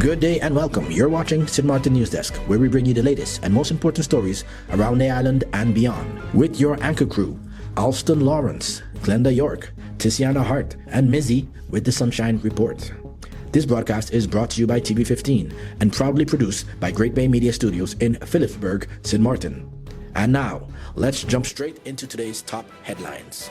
Good day and welcome. You're watching St. Martin News Desk, where we bring you the latest and most important stories around the island and beyond. With your anchor crew, Alston Lawrence, Glenda York, Tiziana Hart, and Mizzy with the Sunshine Report. This broadcast is brought to you by TV15 and proudly produced by Great Bay Media Studios in Phillipsburg, St. Martin. And now, let's jump straight into today's top headlines.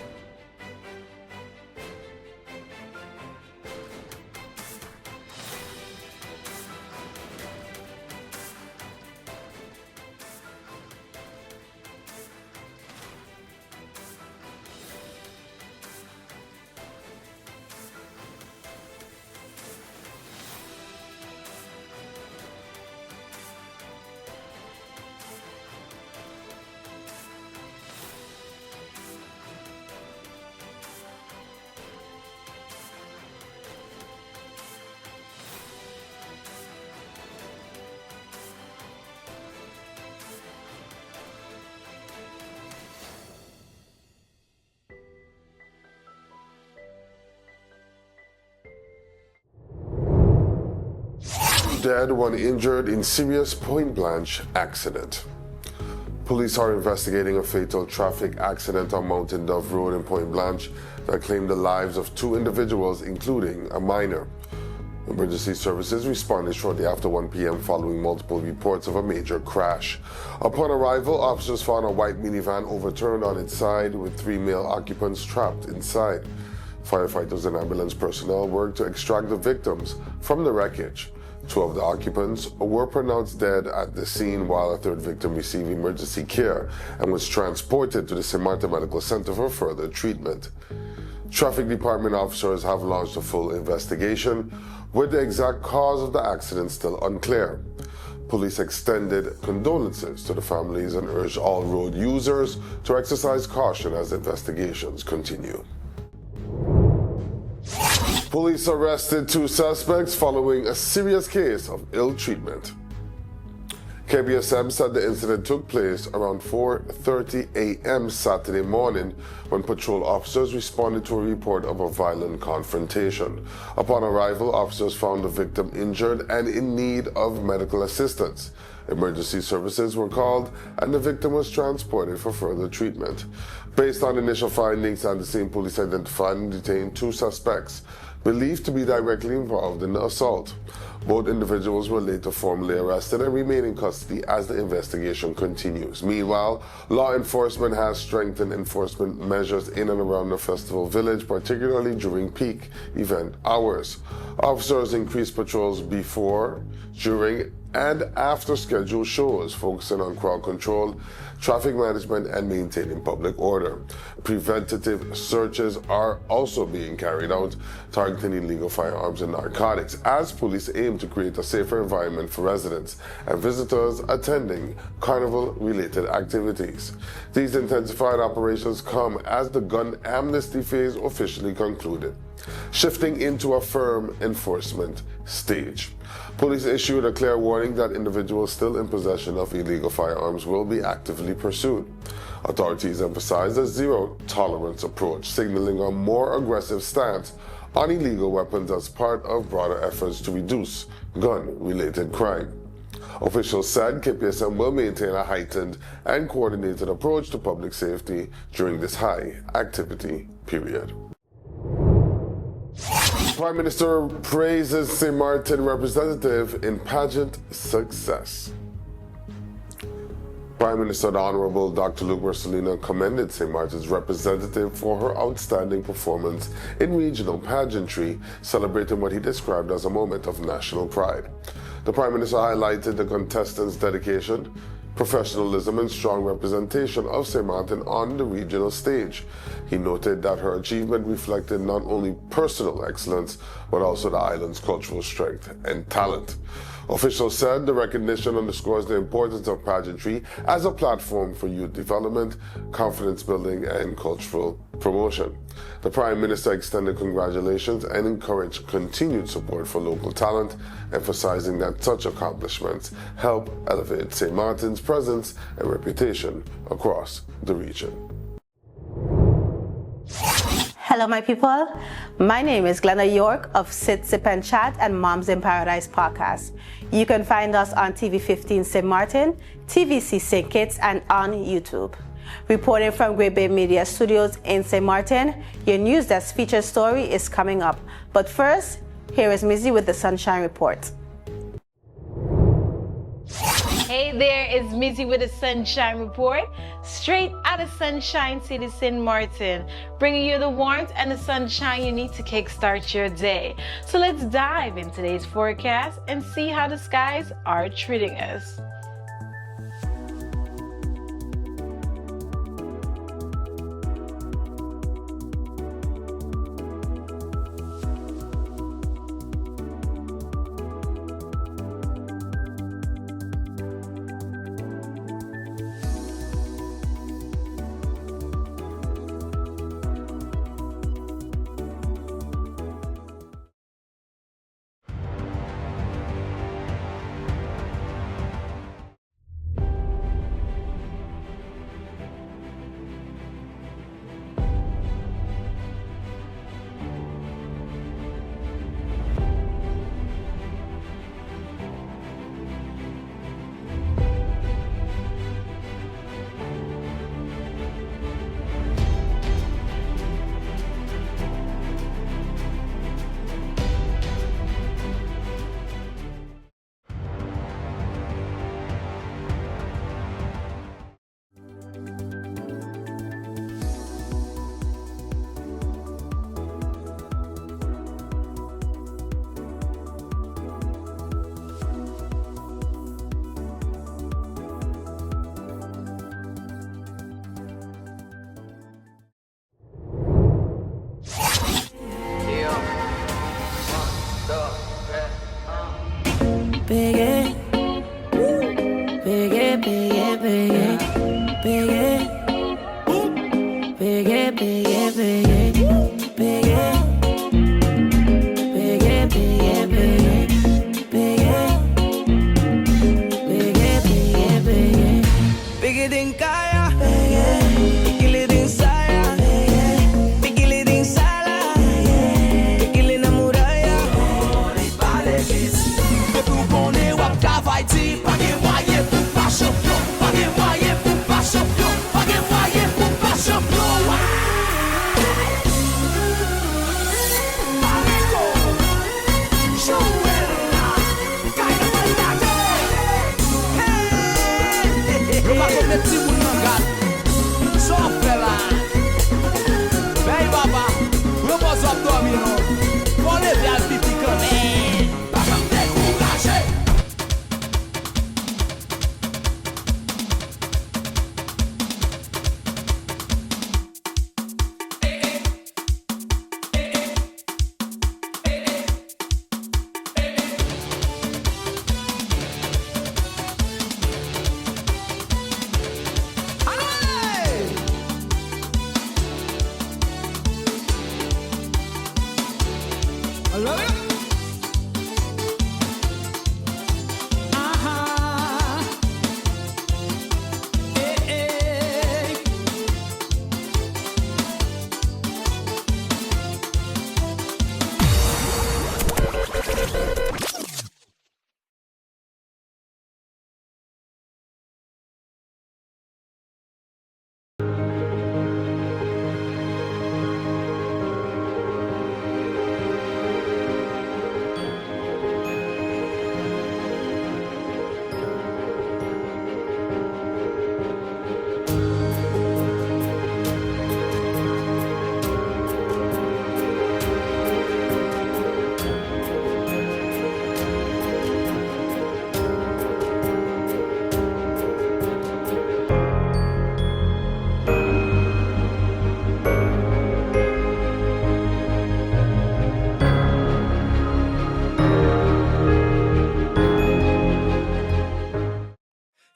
Dead, one injured in serious Point Blanche accident. Police are investigating a fatal traffic accident on Mountain Dove Road in Point Blanche that claimed the lives of two individuals, including a minor. Emergency services responded shortly after 1 p.m. following multiple reports of a major crash. Upon arrival, officers found a white minivan overturned on its side with 3 male occupants trapped inside. Firefighters and ambulance personnel worked to extract the victims from the wreckage. 2 of the occupants were pronounced dead at the scene, while a 3rd victim received emergency care and was transported to the St. Martin Medical Center for further treatment. Traffic department officers have launched a full investigation, with the exact cause of the accident still unclear. Police extended condolences to the families and urged all road users to exercise caution as investigations continue. Police arrested 2 suspects following a serious case of ill treatment. KBSM said the incident took place around 4:30 a.m. Saturday morning when patrol officers responded to a report of a violent confrontation. Upon arrival, officers found the victim injured and in need of medical assistance. Emergency services were called and the victim was transported for further treatment. Based on initial findings at the scene, police identified and detained 2 suspects believed to be directly involved in the assault. Both individuals were later formally arrested and remain in custody as the investigation continues. Meanwhile, law enforcement has strengthened enforcement measures in and around the festival village, particularly during peak event hours. Officers increased patrols before, during, and after scheduled shows, focusing on crowd control, traffic management, and maintaining public order. Preventative searches are also being carried out, targeting illegal firearms and narcotics, as police aim to create a safer environment for residents and visitors attending carnival-related activities. These intensified operations come as the gun amnesty phase officially concluded, shifting into a firm enforcement stage. Police issued a clear warning that individuals still in possession of illegal firearms will be actively pursued. Authorities emphasized a zero-tolerance approach, signaling a more aggressive stance on illegal weapons as part of broader efforts to reduce gun-related crime. Officials said KPSM will maintain a heightened and coordinated approach to public safety during this high-activity period. Prime Minister praises St. Martin representative in pageant success. Prime Minister the Honorable Dr. Luke Mercelina commended St. Martin's representative for her outstanding performance in regional pageantry, celebrating what he described as a moment of national pride. The Prime Minister highlighted the contestants' dedication, professionalism, and strong representation of St. Martin on the regional stage. He noted that her achievement reflected not only personal excellence, but also the island's cultural strength and talent. Officials said the recognition underscores the importance of pageantry as a platform for youth development, confidence building, and cultural promotion. The Prime Minister extended congratulations and encouraged continued support for local talent, emphasizing that such accomplishments help elevate St. Martin's presence and reputation across the region. Hello, my people. My name is Glenda York of Sit, Sip and Chat and Moms in Paradise podcast. You can find us on TV15 St. Martin, TVC St. Kitts, and on YouTube. Reporting from Great Bay Media Studios in St. Martin, your NEWSDESK feature story is coming up. But first, here is Mizzy with the Sunshine Report. Hey there, it's Mizzy with the Sunshine Report, straight out of Sunshine City, St. Martin, bringing you the warmth and the sunshine you need to kickstart your day. So let's dive into today's forecast and see how the skies are treating us. Biggie, biggie, biggie, biggie, biggie, biggie, biggie, biggie, biggie, biggie, biggie, biggie, biggie than Kaya, biggie than Saya, biggie than Sala, biggie na muraya. Connaît wap cavaiti, pas de moyen pour pas champion, pas de moyen pour pas champion, pas de moyen pour pas champion. Amigo, Joella, Kaina Malade. Hey, eu mato meti moun mangal, só fela. Vem baba, eu posso abdomen non, pour lever al pipi cané.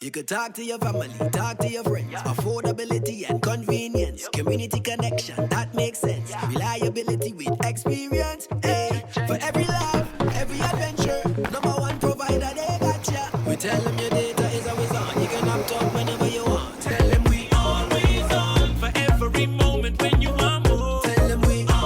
You could talk to your family, talk to your friends. Affordability and convenience. Community connection, that makes sense. Reliability with experience. Hey, for every life, every adventure. Number one provider, they got ya. We tell them your data is always on. You can opt out whenever you want. Tell them we always on. For every moment when you want more. Tell them we always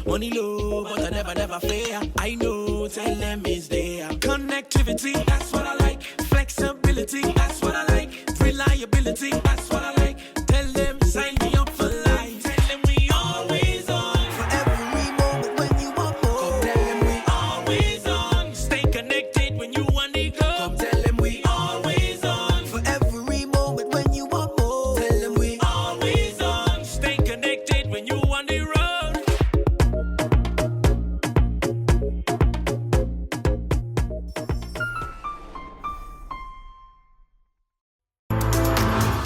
Money low, but I never fair. I know, tell them it's there. Connectivity, that's what I like. Flexibility, that's what I like. Reliability, that's what I like. Tell them, sign me up for life. Tell them we always on. For every moment when you want more. Come tell them we always on. Stay connected when you want to go. Come tell them we always on. For every moment when you want more. Tell them we always on. Stay connected when you want to run.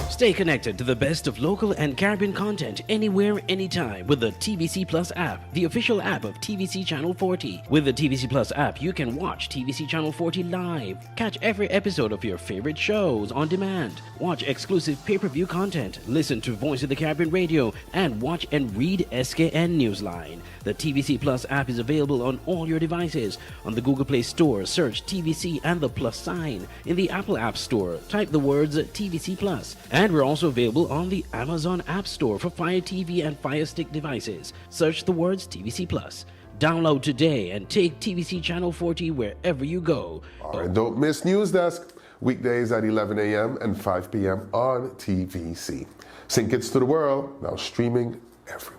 Stay connected to the best of local and Caribbean content anywhere, anytime with the TVC Plus app, the official app of TVC Channel 40. With the TVC Plus app, you can watch TVC Channel 40 live, catch every episode of your favorite shows on demand, watch exclusive pay-per-view content, listen to Voice of the Caribbean radio, and watch and read SKN Newsline. The TVC Plus app is available on all your devices. On the Google Play Store, search TVC and the plus sign. In the Apple App Store, type the words TVC Plus. And we're also available on the Amazon App Store for Fire TV and Fire Stick devices. Search the words TVC Plus. Download today and take TVC Channel 40 wherever you go. All right, don't miss NEWSDESK. Weekdays at 11 a.m. and 5 p.m. on TVC. Sync it to the world, now streaming everywhere.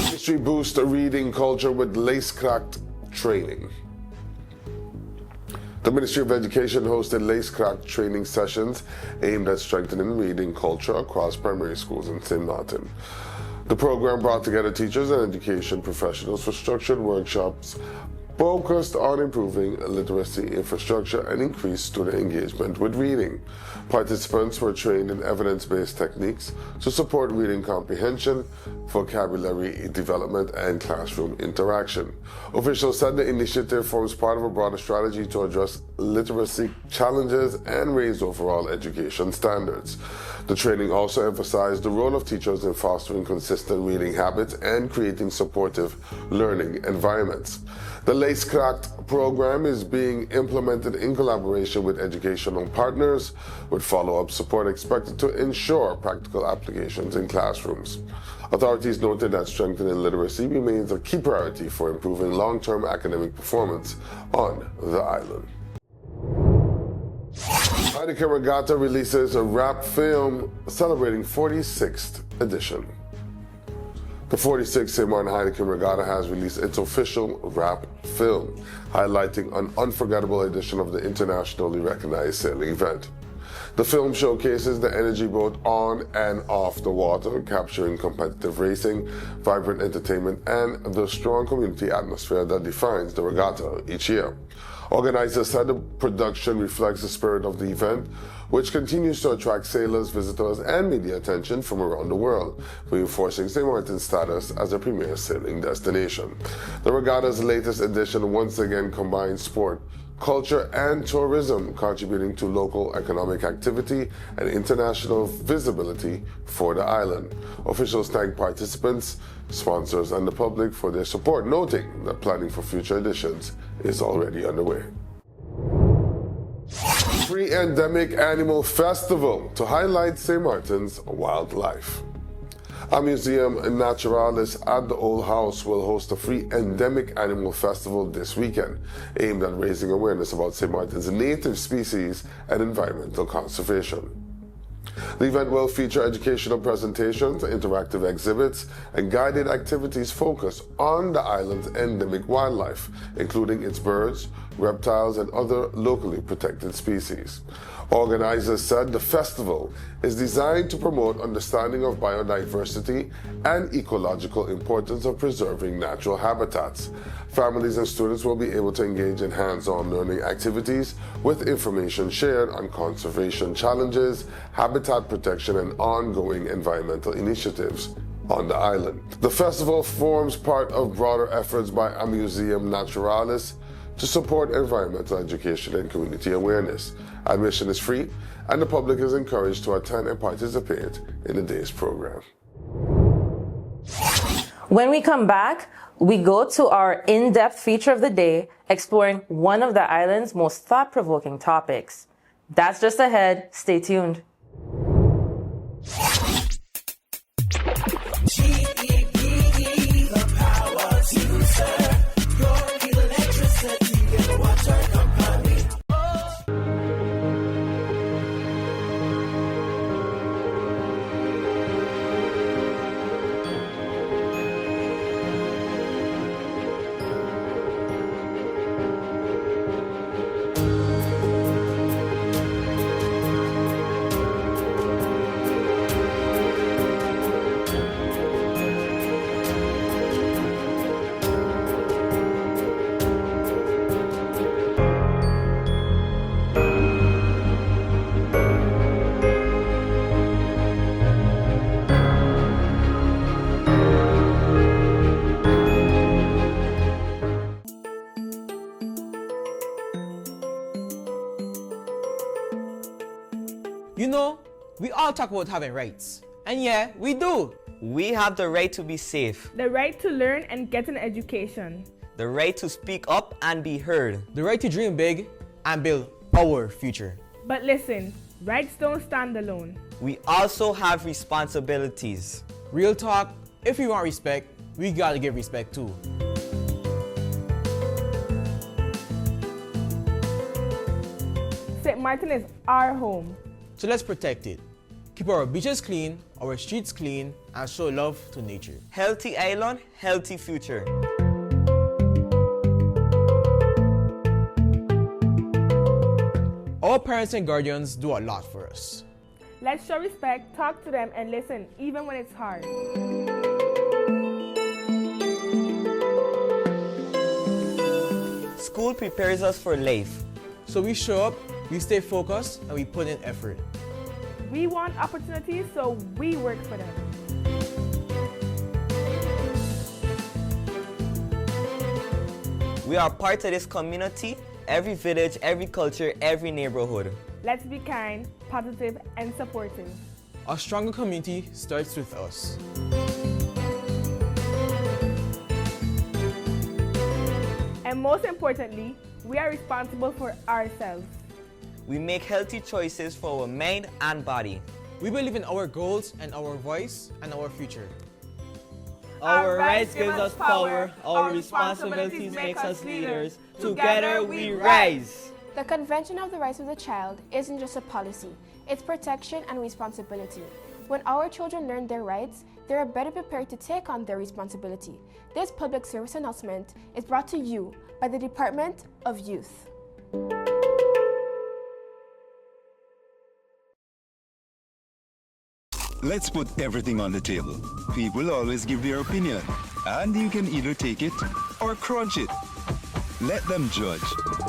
Ministry boosts reading culture with lace-cracked training. The Ministry of Education hosted lace-cracked training sessions aimed at strengthening reading culture across primary schools in St. Martin. The program brought together teachers and education professionals for structured workshops focused on improving literacy infrastructure and increased student engagement with reading. Participants were trained in evidence-based techniques to support reading comprehension, vocabulary development, and classroom interaction. Officials said the initiative forms part of a broader strategy to address literacy challenges and raise overall education standards. The training also emphasized the role of teachers in fostering consistent reading habits and creating supportive learning environments. The Lace Cracked program is being implemented in collaboration with educational partners, with follow-up support expected to ensure practical applications in classrooms. Authorities noted that strengthening literacy remains a key priority for improving long-term academic performance on the island. Heineken Regatta releases a rap film celebrating 46th edition. The 46th St. Martin Heineken Regatta has released its official rap film, highlighting an unforgettable edition of the internationally recognized sailing event. The film showcases the energy both on and off the water, capturing competitive racing, vibrant entertainment, and the strong community atmosphere that defines the regatta each year. Organizers said the production reflects the spirit of the event, which continues to attract sailors, visitors, and media attention from around the world, reinforcing St. Martin's status as a premier sailing destination. The regatta's latest edition once again combines sport, culture, and tourism, contributing to local economic activity and international visibility for the island. Officials thank participants, sponsors, and the public for their support, noting that planning for future editions is already underway. Free Endemic Animal Festival to highlight St. Martin's wildlife. A museum naturalis at the Old House will host a free endemic animal festival this weekend, aimed at raising awareness about St. Martin's native species and environmental conservation. The event will feature educational presentations, interactive exhibits, and guided activities focused on the island's endemic wildlife, including its birds, reptiles, and other locally protected species. Organizers said the festival is designed to promote understanding of biodiversity and ecological importance of preserving natural habitats. Families and students will be able to engage in hands-on learning activities with information shared on conservation challenges, habitat protection, and ongoing environmental initiatives on the island. The festival forms part of broader efforts by a museum naturalis to support environmental education and community awareness. Admission is free, and the public is encouraged to attend and participate in the day's program. When we come back, we go to our in-depth feature of the day, exploring one of the island's most thought-provoking topics. That's just ahead. Stay tuned. all talk about having rights. And yeah, we do. We have the right to be safe, the right to learn and get an education, the right to speak up and be heard, the right to dream big and build our future. But listen, rights don't stand alone. We also have responsibilities. Real talk, if we want respect, we gotta give respect too. St. Martin is our home. So let's protect it. Keep our beaches clean, our streets clean, and show love to nature. Healthy island, healthy future. Our parents and guardians do a lot for us. Let's show respect, talk to them, and listen, even when it's hard. School prepares us for life. So we show up, we stay focused, and we put in effort. We want opportunities, so we work for them. We are part of this community, every village, every culture, every neighborhood. Let's be kind, positive, and supportive. A stronger community starts with us. And most importantly, we are responsible for ourselves. We make healthy choices for our mind and body. We believe in our goals and our voice and our future. Our rights give us power, our responsibilities make us leaders. Together we rise. The Convention of the Rights of the Child isn't just a policy, it's protection and responsibility. When our children learn their rights, they are better prepared to take on their responsibility. This public service announcement is brought to you by the Department of Youth. Let's put everything on the table. People always give their opinion, and you can either take it or crunch it. Let them judge.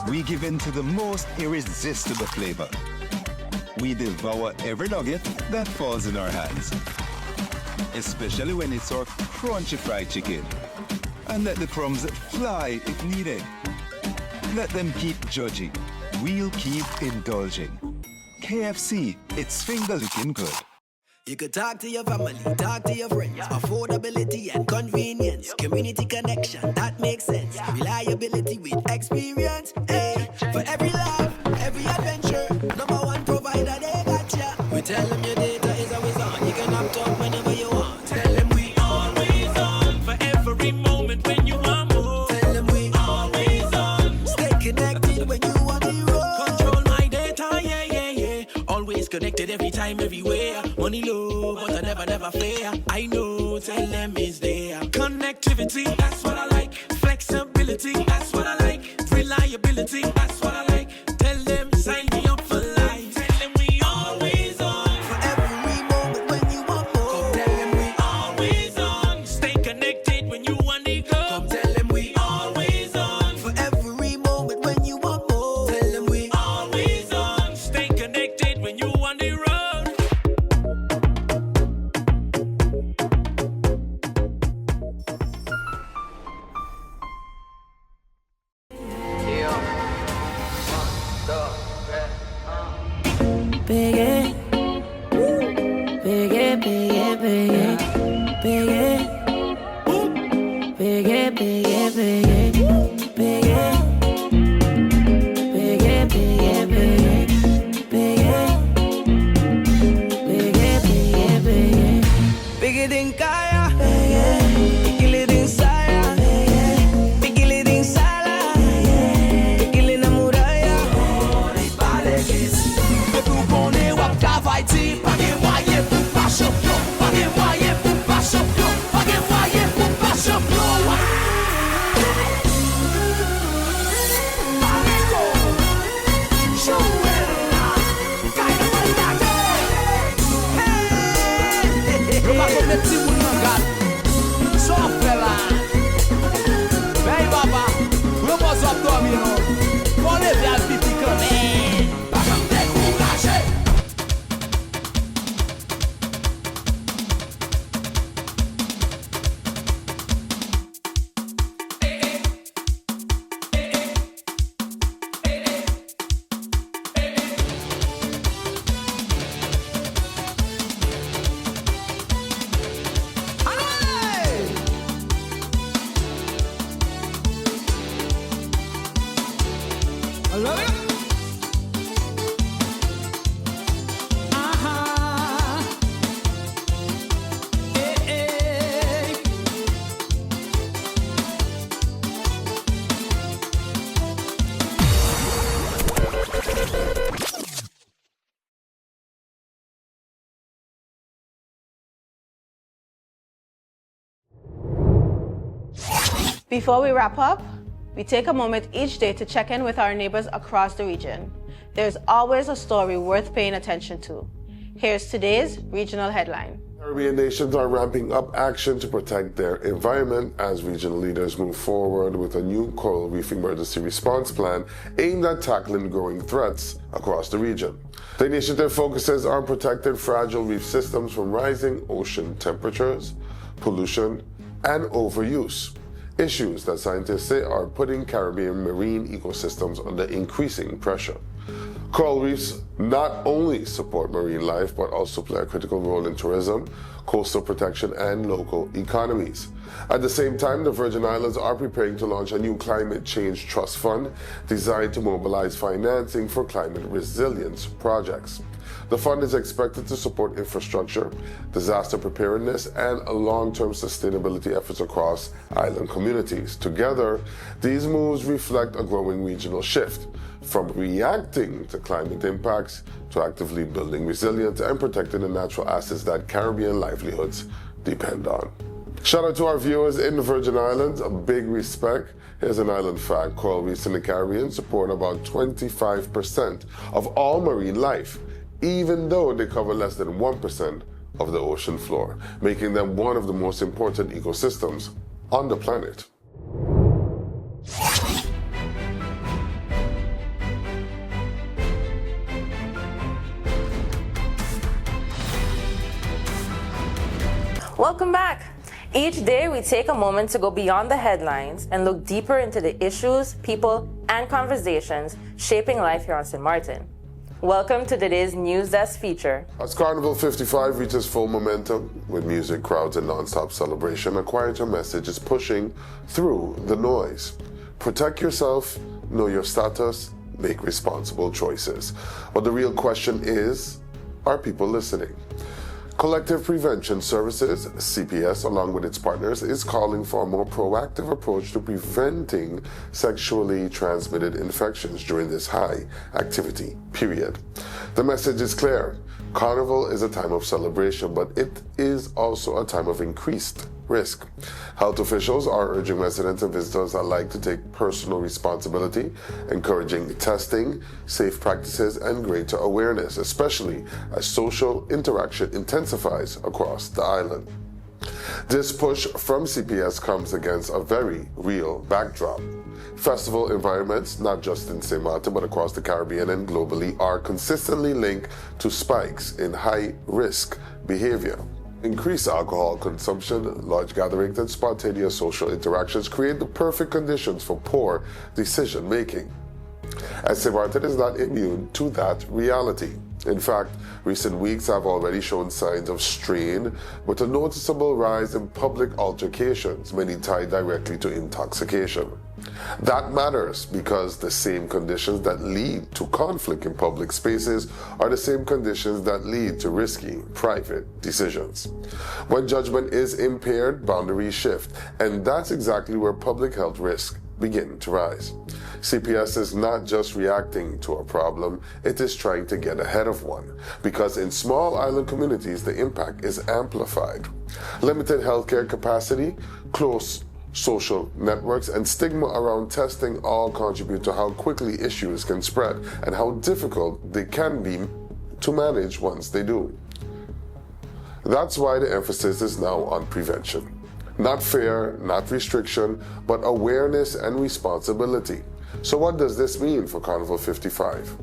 We give in to the most irresistible flavor. We devour every nugget that falls in our hands, especially when it's our crunchy fried chicken. And let the crumbs fly if needed. Let them keep judging. We'll keep indulging. KFC, it's finger licking good. You could talk to your family, talk to your friends. Affordability and convenience. Community connection, that makes sense. Reliability with experience. Hey, for every love, every adventure. #1 provider, they got ya. We tell them your data is always on. You can opt out whenever you want. Tell them we always on. For every moment when you want more. Tell them we always on. Stay connected when you want to roll. Control my data, yeah, yeah, yeah. Always connected every time, everywhere. Money low, but I never fair. I know, tell them is there. Connectivity, that's what I like. Flexibility, that's what I like. Reliability, that's what I like. Tell them, sign me up for life. Tell them we always on. For every moment when you want more. Come tell them we always on. Stay connected when you want to go. Come tell them we always on. For every moment when you want more. Tell them we always on. Stay connected when you want to road. Big it, big it, big it, big it, big it, big it, big it, big it, big it, big it, big it, big it, big it, bigger than Kaya, bigger than Saya, bigger than Sala, bigger than Muraya. Fighting, paguem moyen pour pas champion, paguem moyen pour pas champion, paguem moyen pour pas champion. Before we wrap up, we take a moment each day to check in with our neighbors across the region. There's always a story worth paying attention to. Here's today's regional headline. Caribbean nations are ramping up action to protect their environment as regional leaders move forward with a new coral reef emergency response plan aimed at tackling growing threats across the region. The initiative focuses on protecting fragile reef systems from rising ocean temperatures, pollution, and overuse, issues that scientists say are putting Caribbean marine ecosystems under increasing pressure. Coral reefs not only support marine life, but also play a critical role in tourism, coastal protection, and local economies. At the same time, the Virgin Islands are preparing to launch a new climate change trust fund designed to mobilize financing for climate resilience projects. The fund is expected to support infrastructure, disaster preparedness, and long-term sustainability efforts across island communities. Together, these moves reflect a growing regional shift from reacting to climate impacts to actively building resilience and protecting the natural assets that Caribbean livelihoods depend on. Shout out to our viewers in the Virgin Islands, a big respect. Here's an island fact. Coral reefs in the Caribbean support about 25% of all marine life, even though they cover less than 1% of the ocean floor, making them one of the most important ecosystems on the planet. Welcome back. Each day we take a moment to go beyond the headlines and look deeper into the issues, people, and conversations shaping life here on St. Martin. Welcome to today's NEWSDESK feature. As Carnival 55 reaches full momentum with music, crowds, and non-stop celebration, a quieter message is pushing through the noise. Protect yourself, know your status, make responsible choices. But the real question is, are people listening? Collective Prevention Services, CPS, along with its partners, is calling for a more proactive approach to preventing sexually transmitted infections during this high activity period. The message is clear. Carnival is a time of celebration, but it is also a time of increased risk. Health officials are urging residents and visitors alike to take personal responsibility, encouraging testing, safe practices, and greater awareness, especially as social interaction intensifies across the island. This push from CPS comes against a very real backdrop. Festival environments, not just in St. Martin but across the Caribbean and globally, are consistently linked to spikes in high-risk behavior. Increased alcohol consumption, large gatherings, and spontaneous social interactions create the perfect conditions for poor decision-making. And St. Martin is not immune to that reality. In fact, recent weeks have already shown signs of strain, with a noticeable rise in public altercations, many tied directly to intoxication. That matters because the same conditions that lead to conflict in public spaces are the same conditions that lead to risky private decisions. When judgment is impaired, boundaries shift, and that's exactly where public health risks begin to rise. CPS is not just reacting to a problem, it is trying to get ahead of one, because in small island communities the impact is amplified. Limited healthcare capacity, close social networks, and stigma around testing all contribute to how quickly issues can spread and how difficult they can be to manage once they do. That's why the emphasis is now on prevention. Not fear, not restriction, but awareness and responsibility. So what does this mean for Carnival 55?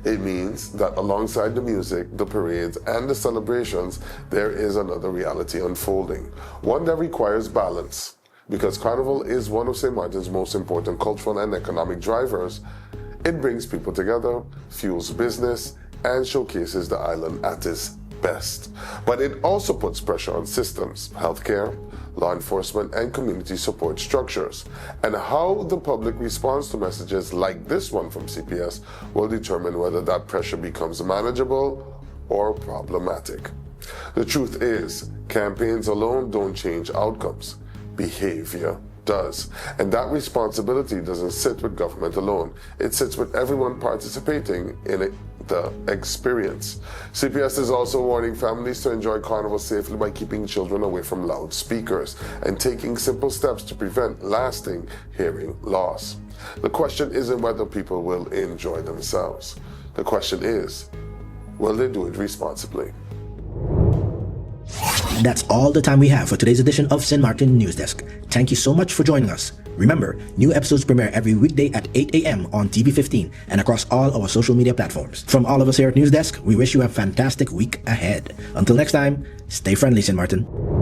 It means that alongside the music, the parades, and the celebrations, there is another reality unfolding, one that requires balance. Because Carnival is one of St. Martin's most important cultural and economic drivers, it brings people together, fuels business, and showcases the island at its best. But it also puts pressure on systems, healthcare, law enforcement, and community support structures. And how the public responds to messages like this one from CPS will determine whether that pressure becomes manageable or problematic. The truth is, campaigns alone don't change outcomes. Behavior does. And that responsibility doesn't sit with government alone. It sits with everyone participating in the experience. CPS is also warning families to enjoy Carnival safely by keeping children away from loudspeakers and taking simple steps to prevent lasting hearing loss. The question isn't whether people will enjoy themselves. The question is, will they do it responsibly? That's all the time we have for today's edition of St. Martin News Desk. Thank you so much for joining us. Remember, new episodes premiere every weekday at 8 a.m. on TV15 and across all our social media platforms. From all of us here at News Desk, we wish you a fantastic week ahead. Until next time, stay friendly, St. Martin.